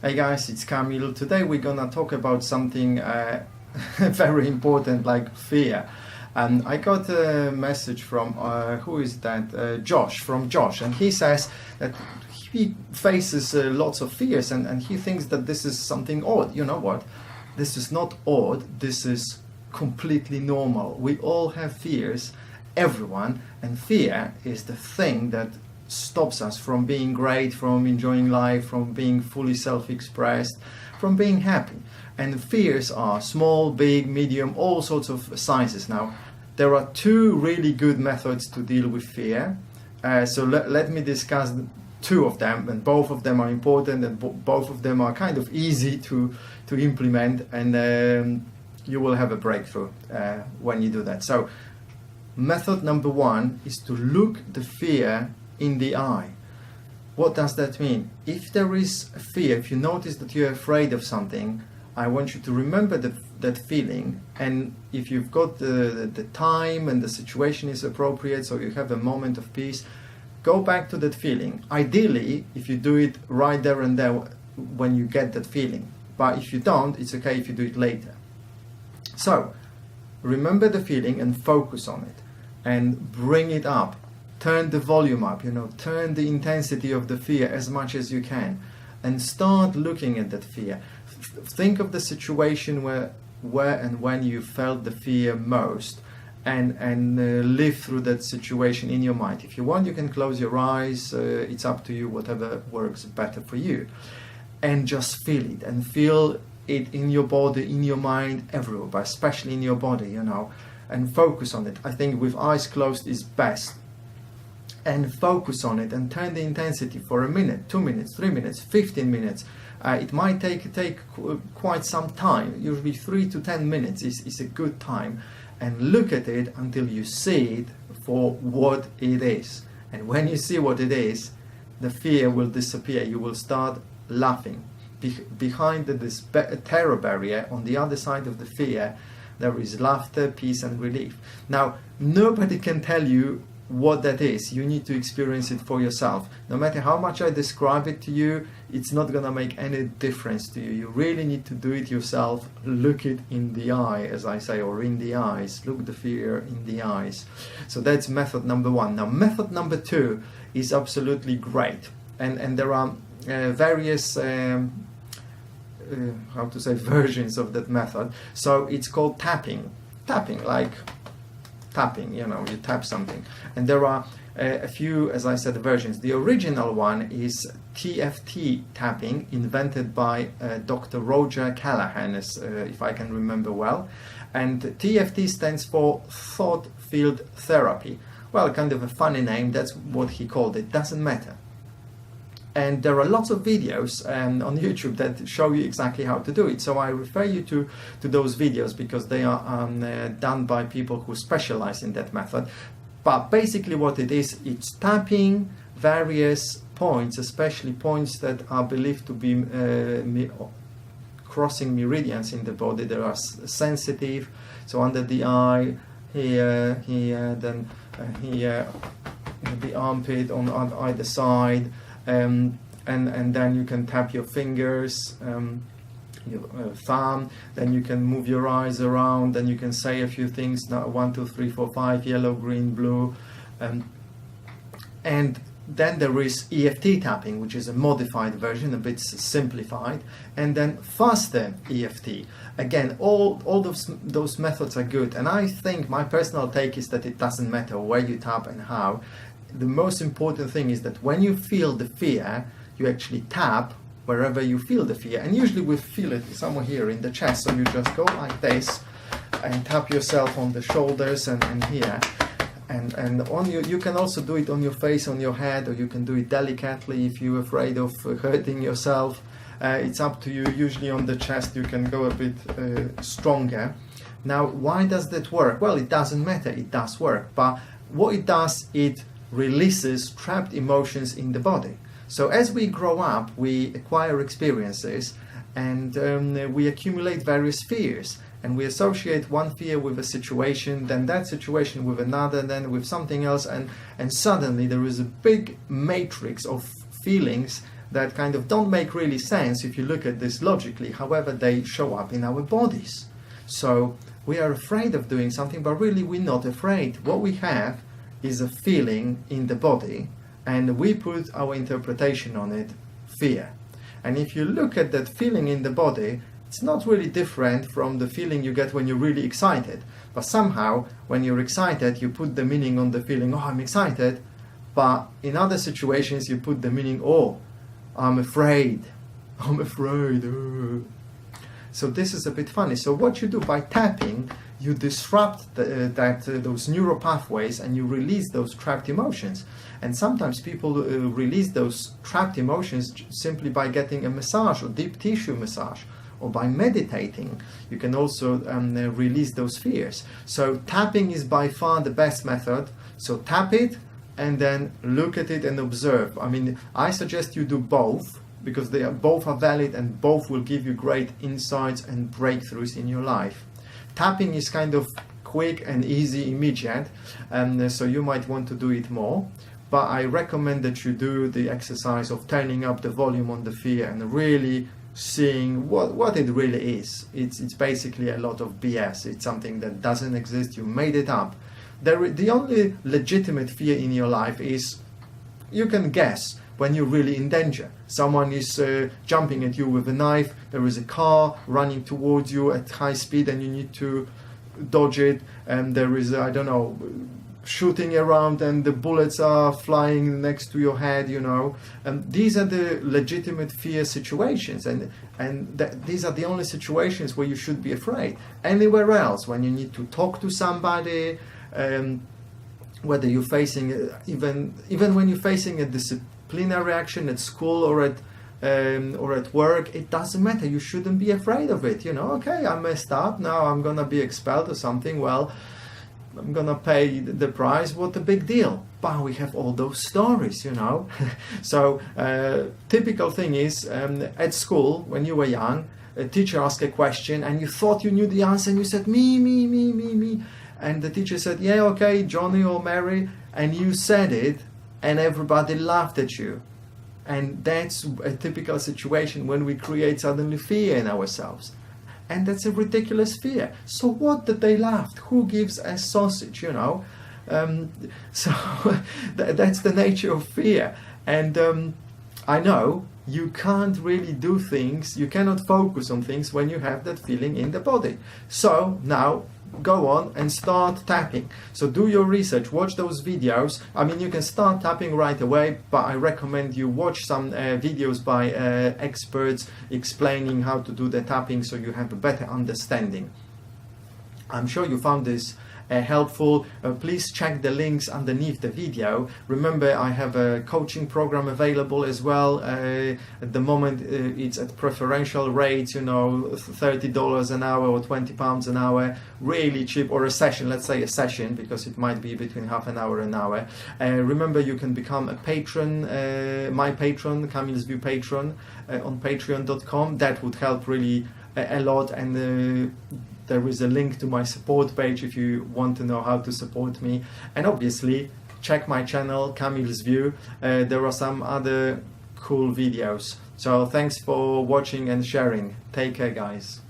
Hey guys, it's Kamil. Today we're gonna talk about something very important, like fear. And I got a message from who is that? Josh, from Josh, and he says that he faces lots of fears, and he thinks that this is something odd. You know what? This is not odd. This is completely normal. We all have fears, everyone, and fear is the thing that stops us from being great, from enjoying life, from being fully self-expressed, from being happy. And fears are small, big, medium, all sorts of sizes. Now, there are two really good methods to deal with fear. So let me discuss two of them, and both of them are important, and both of them are kind of easy to implement, and you will have a breakthrough when you do that. So, method number one is to look the fear in the eye. What does that mean? If there is a fear, if you notice that you're afraid of something, I want you to remember that feeling, and if you've got the time and the situation is appropriate, so you have a moment of peace, go back to that feeling. Ideally, if you do it right there and there when you get that feeling, but if you don't, it's okay if you do it later. So, remember the feeling and focus on it, and bring it up. Turn the volume up, turn the intensity of the fear as much as you can, and start looking at that fear. Think of the situation where and when you felt the fear most, and live through that situation in your mind. If you want, you can close your eyes. It's up to you, whatever works better for you. And just feel it, and feel it in your body, in your mind, everywhere, but especially in your body, and focus on it. I think with eyes closed is best. And focus on it, and turn the intensity for a minute, 2 minutes, 3 minutes, 15 minutes. It might take quite some time. Usually 3 to 10 minutes is a good time. And look at it until you see it for what it is. And when you see what it is, the fear will disappear. You will start laughing. Behind this terror barrier, on the other side of the fear, there is laughter, peace, and relief. Now, nobody can tell you what that is. You need to experience it for yourself. No matter how much I describe it to you, it's not going to make any difference to you. You really need to do it yourself. Look it in the eye, as I say, or in the eyes. Look the fear in the eyes. So that's method number one. Now, method number two is absolutely great, and there are various versions of that method. So it's called tapping, like tapping, you tap something. And there are a few, as I said, versions. The original one is TFT tapping, invented by Dr. Roger Callahan, if I can remember well. And TFT stands for Thought Field Therapy. Well, kind of a funny name, that's what he called it, doesn't matter. And there are lots of videos on YouTube that show you exactly how to do it. So I refer you to those videos, because they are done by people who specialize in that method. But basically what it is, it's tapping various points, especially points that are believed to be crossing meridians in the body. They are sensitive, so under the eye, here, then here, the armpit on either side. And then you can tap your fingers, your thumb, then you can move your eyes around, then you can say a few things, now 1, 2, 3, 4, 5, yellow, green, blue. And then there is EFT tapping, which is a modified version, a bit simplified, and then faster EFT. Again, all those methods are good, and I think my personal take is that it doesn't matter where you tap and how. The most important thing is that when you feel the fear, you actually tap wherever you feel the fear. And usually we feel it somewhere here in the chest. So you just go like this and tap yourself on the shoulders and here. And on you can also do it on your face, on your head, or you can do it delicately if you're afraid of hurting yourself. It's up to you. Usually on the chest you can go a bit stronger. Now, why does that work? Well, it doesn't matter. It does work. But what it does, it releases trapped emotions in the body. So as we grow up, we acquire experiences, and we accumulate various fears, and we associate one fear with a situation, then that situation with another, then with something else, and suddenly there is a big matrix of feelings that kind of don't make really sense if you look at this logically. However, they show up in our bodies. So we are afraid of doing something, but really we're not afraid. What we have is a feeling in the body, and we put our interpretation on it, fear. And if you look at that feeling in the body, it's not really different from the feeling you get when you're really excited. But somehow, when you're excited, you put the meaning on the feeling, oh, I'm excited. But in other situations, you put the meaning, oh, I'm afraid. I'm afraid. So this is a bit funny. So what you do by tapping, you disrupt those neural pathways and you release those trapped emotions. And sometimes people release those trapped emotions simply by getting a massage or deep tissue massage, or by meditating. You can also release those fears. So tapping is by far the best method. So tap it and then look at it and observe. I mean, I suggest you do both, because they are both are valid and both will give you great insights and breakthroughs in your life. Tapping is kind of quick and easy, immediate, and so you might want to do it more. But I recommend that you do the exercise of turning up the volume on the fear and really seeing what it really is. It's basically a lot of BS. It's something that doesn't exist. You made it up. The only legitimate fear in your life is, you can guess, when you're really in danger. Someone is jumping at you with a knife, there is a car running towards you at high speed and you need to dodge it, and there is, I don't know, shooting around and the bullets are flying next to your head, you know. These are the legitimate fear situations, and these are the only situations where you should be afraid. Anywhere else, when you need to talk to somebody, whether you're facing, even when you're facing a disciplinary action at school or at work, it doesn't matter. You shouldn't be afraid of it. You know, okay, I messed up, now I'm gonna be expelled or something. Well, I'm gonna pay the price. What a big deal. But we have all those stories, you know. So typical thing is, at school when you were young, a teacher asked a question and you thought you knew the answer and you said me, and the teacher said, yeah, okay, Johnny or Mary, and you said it and everybody laughed at you. And that's a typical situation when we create suddenly fear in ourselves. And that's a ridiculous fear. So what that they laughed? Who gives a sausage, you know? So that's the nature of fear. And I know you can't really do things, you cannot focus on things when you have that feeling in the body. So now go on and start tapping. So do your research, watch those videos. I mean, you can start tapping right away, but I recommend you watch some videos by experts explaining how to do the tapping so you have a better understanding. I'm sure you found this helpful. Please check the links underneath the video. Remember, I have a coaching program available as well. At the moment it's at preferential rates, you know, $30 an hour or £20 an hour, really cheap. Or a session, let's say a session, because it might be between half an hour and an hour. Remember, you can become a patron, my patron, Kamil's View patron, on patreon.com. That would help really a lot, and there is a link to my support page if you want to know how to support me. And obviously, check my channel, Kamil's View. There are some other cool videos. So thanks for watching and sharing. Take care, guys.